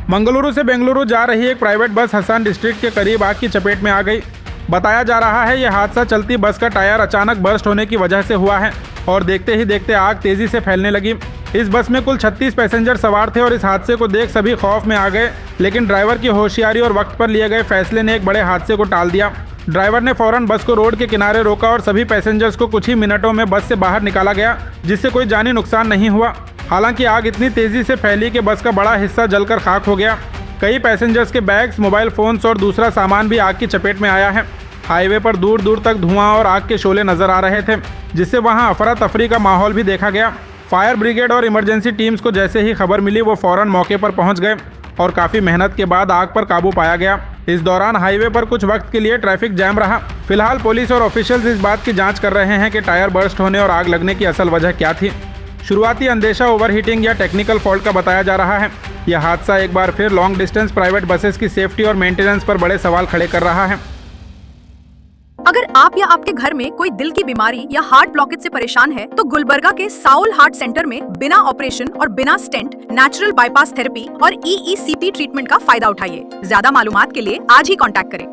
मंगलुरु से बेंगलुरु जा रही एक प्राइवेट बस हसन डिस्ट्रिक्ट के करीब आग की चपेट में आ गई। बताया जा रहा है यह हादसा चलती बस का टायर अचानक बर्स्ट होने की वजह से हुआ है और देखते ही देखते आग तेजी से फैलने लगी। इस बस में कुल 36 पैसेंजर सवार थे और इस हादसे को देख सभी खौफ में आ गए, लेकिन ड्राइवर की होशियारी और वक्त पर लिए गए फैसले ने एक बड़े हादसे को टाल दिया। ड्राइवर ने फौरन बस को रोड के किनारे रोका और सभी पैसेंजर्स को कुछ ही मिनटों में बस से बाहर निकाला गया, जिससे कोई जानी नुकसान नहीं हुआ। हालांकि आग इतनी तेजी से फैली कि बस का बड़ा हिस्सा जलकर खाक हो गया। कई पैसेंजर्स के बैग्स, मोबाइल फोन्स और दूसरा सामान भी आग की चपेट में आया है। हाईवे पर दूर दूर तक धुआं और आग के शोले नजर आ रहे थे, जिससे वहां अफरा तफरी का माहौल भी देखा गया। फायर ब्रिगेड और इमरजेंसी टीम्स को जैसे ही खबर मिली वो फौरन मौके पर पहुंच गए और काफ़ी मेहनत के बाद आग पर काबू पाया गया। इस दौरान हाईवे पर कुछ वक्त के लिए ट्रैफिक जैम रहा। फिलहाल पुलिस और ऑफिशियल्स इस बात की जांच कर रहे हैं कि टायर बर्स्ट होने और आग लगने की असल वजह क्या थी। शुरुआती अंदेशा ओवरहीटिंग या टेक्निकल फॉल्ट का बताया जा रहा है। यह हादसा एक बार फिर लॉन्ग डिस्टेंस प्राइवेट बसेस की सेफ्टी और मेंटेनेंस पर बड़े सवाल खड़े कर रहा है। अगर आप या आपके घर में कोई दिल की बीमारी या हार्ट ब्लॉकेज से परेशान है तो गुलबर्गा के साउल हार्ट सेंटर में बिना ऑपरेशन और बिना स्टेंट नेचुरल बाईपास थेरेपी और EECP ट्रीटमेंट का फायदा उठाइए। ज्यादा मालूमात के लिए आज ही कांटेक्ट करें।